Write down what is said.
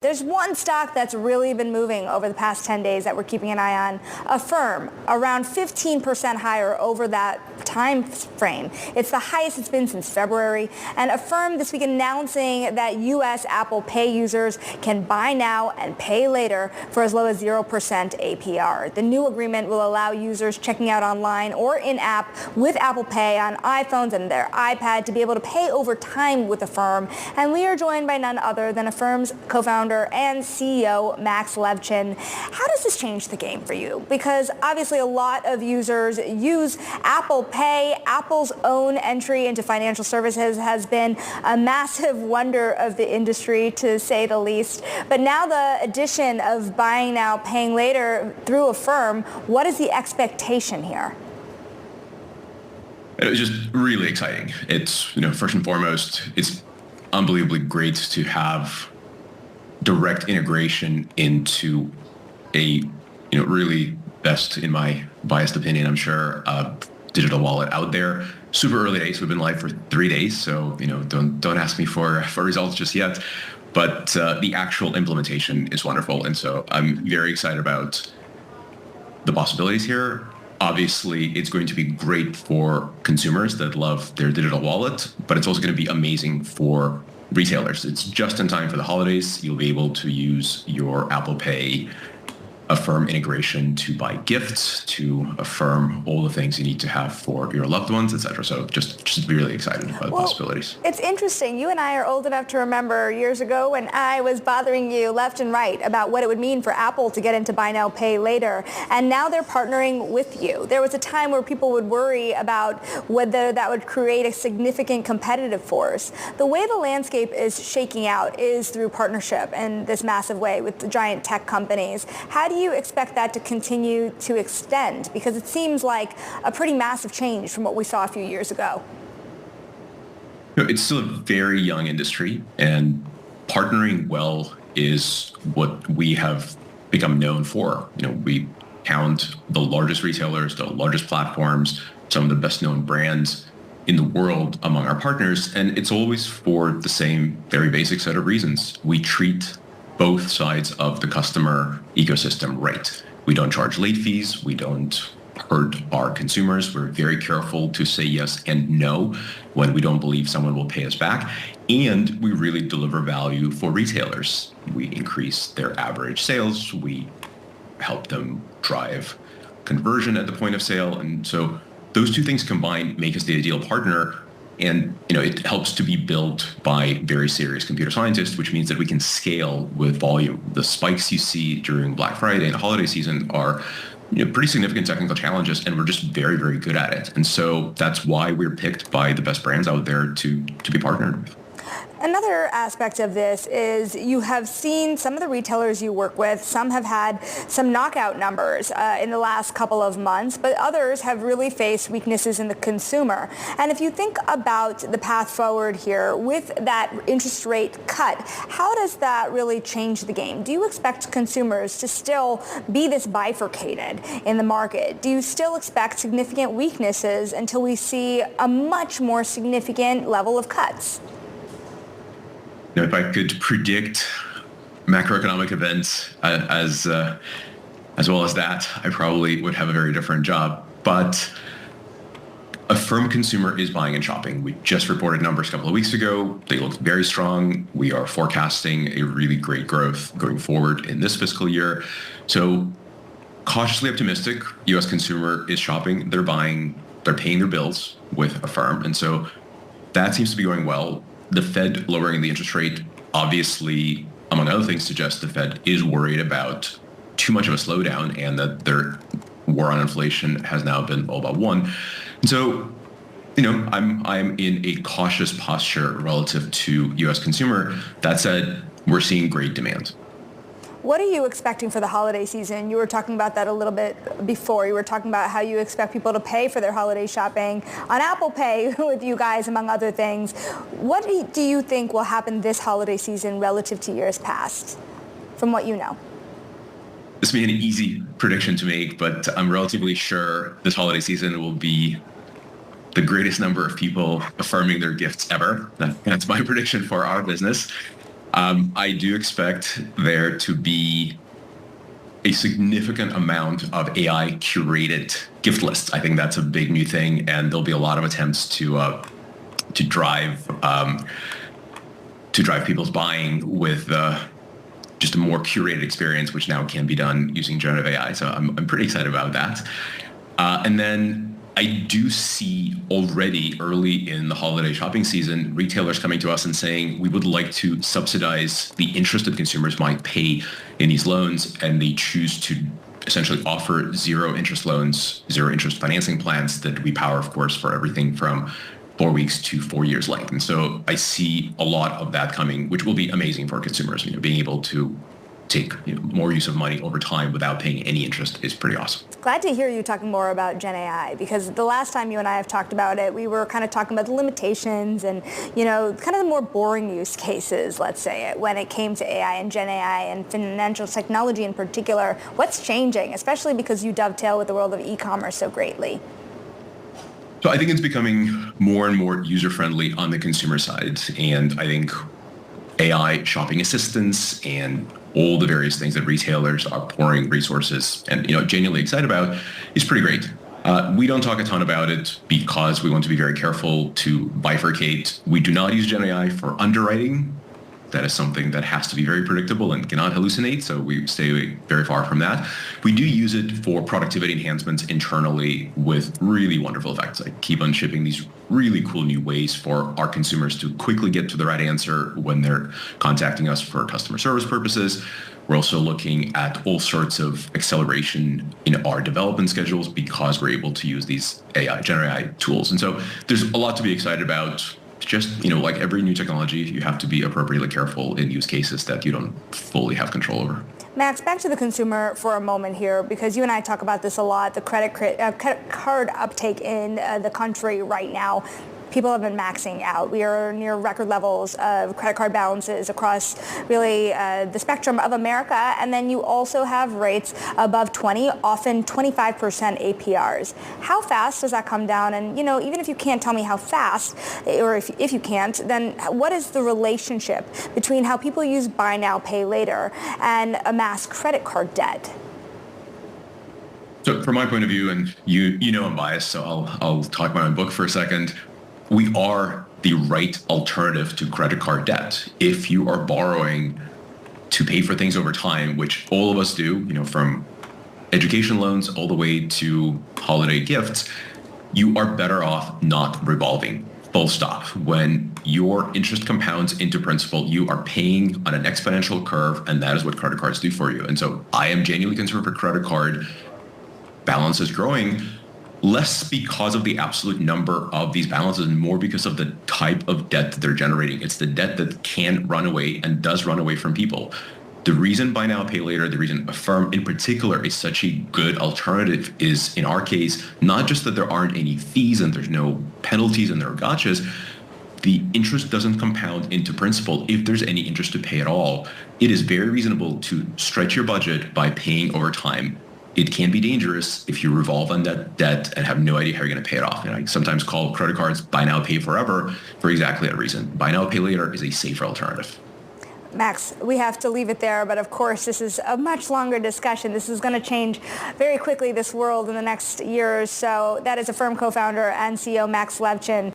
There's one stock that's really been moving over the past 10 days that we're keeping an eye on, Affirm, around 15% higher over that time frame. It's the highest it's been since February. And Affirm this week announcing that U.S. Apple Pay users can buy now and pay later for as low as 0% APR. The new agreement will allow users checking out online or in-app with Apple Pay on iPhones and their iPad to be able to pay over time with Affirm. And we are joined by none other than Affirm's co-founder and CEO Max Levchin. How does this change the game for you? Because obviously a lot of users use Apple Pay. Apple's own entry into financial services has been a massive wonder of the industry, to say the least. But now the addition of buying now, paying later through Affirm, what is the expectation here? It was just really exciting. It's, first and foremost, it's unbelievably great to have direct integration into a, really best, in my biased opinion, I'm sure, digital wallet out there. Super early days. We've been live for 3 days, so don't ask me for results just yet. But the actual implementation is wonderful, and so I'm very excited about the possibilities here. Obviously, it's going to be great for consumers that love their digital wallet, but it's also going to be amazing for retailers. It's just in time for the holidays. You'll be able to use your Apple Pay Affirm integration to buy gifts, to affirm all the things you need to have for your loved ones, etc. So just really excited about the possibilities. It's interesting. You and I are old enough to remember years ago when I was bothering you left and right about what it would mean for Apple to get into buy now, pay later. And now they're partnering with you. There was a time where people would worry about whether that would create a significant competitive force. The way the landscape is shaking out is through partnership in this massive way with the giant tech companies. How do you expect that to continue to extend? Because it seems like a pretty massive change from what we saw a few years ago. It's still a very young industry, and partnering well is what we have become known for. We count the largest retailers, the largest platforms, some of the best known brands in the world among our partners, and it's always for the same very basic set of reasons. We treat both sides of the customer ecosystem right. We don't charge late fees. We don't hurt our consumers. We're very careful to say yes and no when we don't believe someone will pay us back. And we really deliver value for retailers. We increase their average sales. We help them drive conversion at the point of sale. And so those two things combined make us the ideal partner. And it helps to be built by very serious computer scientists, which means that we can scale with volume. The spikes you see during Black Friday and the holiday season are pretty significant technical challenges, and we're just very, very good at it. And so that's why we're picked by the best brands out there to be partnered with. Another aspect of this is you have seen some of the retailers you work with, some have had some knockout numbers in the last couple of months, but others have really faced weaknesses in the consumer. And if you think about the path forward here with that interest rate cut, how does that really change the game? Do you expect consumers to still be this bifurcated in the market? Do you still expect significant weaknesses until we see a much more significant level of cuts? If I could predict macroeconomic events as well as that, I probably would have a very different job. But Affirm consumer is buying and shopping. We just reported numbers a couple of weeks ago. They look very strong. We are forecasting a really great growth going forward in this fiscal year. So cautiously optimistic. U.S. consumer is shopping. They're buying. They're paying their bills with Affirm. And so that seems to be going well. The Fed lowering the interest rate, obviously, among other things, suggests the Fed is worried about too much of a slowdown and that their war on inflation has now been all but won. And so, I'm in a cautious posture relative to U.S. consumer. That said, we're seeing great demand. What are you expecting for the holiday season? You were talking about that a little bit before. You were talking about how you expect people to pay for their holiday shopping on Apple Pay with you guys, among other things. What do you think will happen this holiday season relative to years past, from what you know? This may be an easy prediction to make, but I'm relatively sure this holiday season will be the greatest number of people affirming their gifts ever. That's my prediction for our business. I do expect there to be a significant amount of AI curated gift lists. I think that's a big new thing, and there'll be a lot of attempts to drive people's buying with just a more curated experience, which now can be done using generative AI. So I'm pretty excited about that. And then I do see already early in the holiday shopping season, retailers coming to us and saying, we would like to subsidize the interest that consumers might pay in these loans. And they choose to essentially offer zero interest loans, zero interest financing plans that we power, of course, for everything from 4 weeks to 4 years length. And so I see a lot of that coming, which will be amazing for consumers. Being able to take more use of money over time without paying any interest is pretty awesome. Glad to hear you talking more about Gen AI, because the last time you and I have talked about it, we were kind of talking about the limitations and, kind of the more boring use cases, let's say, when it came to AI and Gen AI and financial technology in particular. What's changing, especially because you dovetail with the world of e-commerce so greatly? So I think it's becoming more and more user-friendly on the consumer side. And I think AI shopping assistants and all the various things that retailers are pouring resources and genuinely excited about is pretty great. We don't talk a ton about it because we want to be very careful to bifurcate. We do not use Gen AI for underwriting. That is something that has to be very predictable and cannot hallucinate, so we stay very far from that. We do use it for productivity enhancements internally with really wonderful effects. I keep on shipping these really cool new ways for our consumers to quickly get to the right answer when they're contacting us for customer service purposes. We're also looking at all sorts of acceleration in our development schedules because we're able to use these Gen AI tools. And so there's a lot to be excited about. Just, like every new technology, you have to be appropriately careful in use cases that you don't fully have control over. Max, back to the consumer for a moment here, because you and I talk about this a lot, the credit card uptake in the country right now. People have been maxing out. We are near record levels of credit card balances across really the spectrum of America. And then you also have rates above 20, often 25% APRs. How fast does that come down? And, even if you can't tell me how fast, or if you can't, then what is the relationship between how people use buy now, pay later and amass credit card debt? So from my point of view, and I'm biased, so I'll talk my own book for a second. We are the right alternative to credit card debt. If you are borrowing to pay for things over time, which all of us do, from education loans all the way to holiday gifts, you are better off not revolving. Full stop. When your interest compounds into principal, you are paying on an exponential curve, and that is what credit cards do for you. And so I am genuinely concerned for credit card balances growing, less because of the absolute number of these balances and more because of the type of debt that they're generating. It's the debt that can run away and does run away from people. The reason buy now, pay later, the reason Affirm in particular is such a good alternative is, in our case, not just that there aren't any fees and there's no penalties and there are gotchas. The interest doesn't compound into principal if there's any interest to pay at all. It is very reasonable to stretch your budget by paying over time. It can be dangerous if you revolve on that debt and have no idea how you're going to pay it off. And I sometimes call credit cards buy now, pay forever for exactly that reason. Buy now, pay later is a safer alternative. Max, we have to leave it there, but of course this is a much longer discussion. This is going to change very quickly, this world, in the next year or so. That is Affirm co-founder and CEO Max Levchin.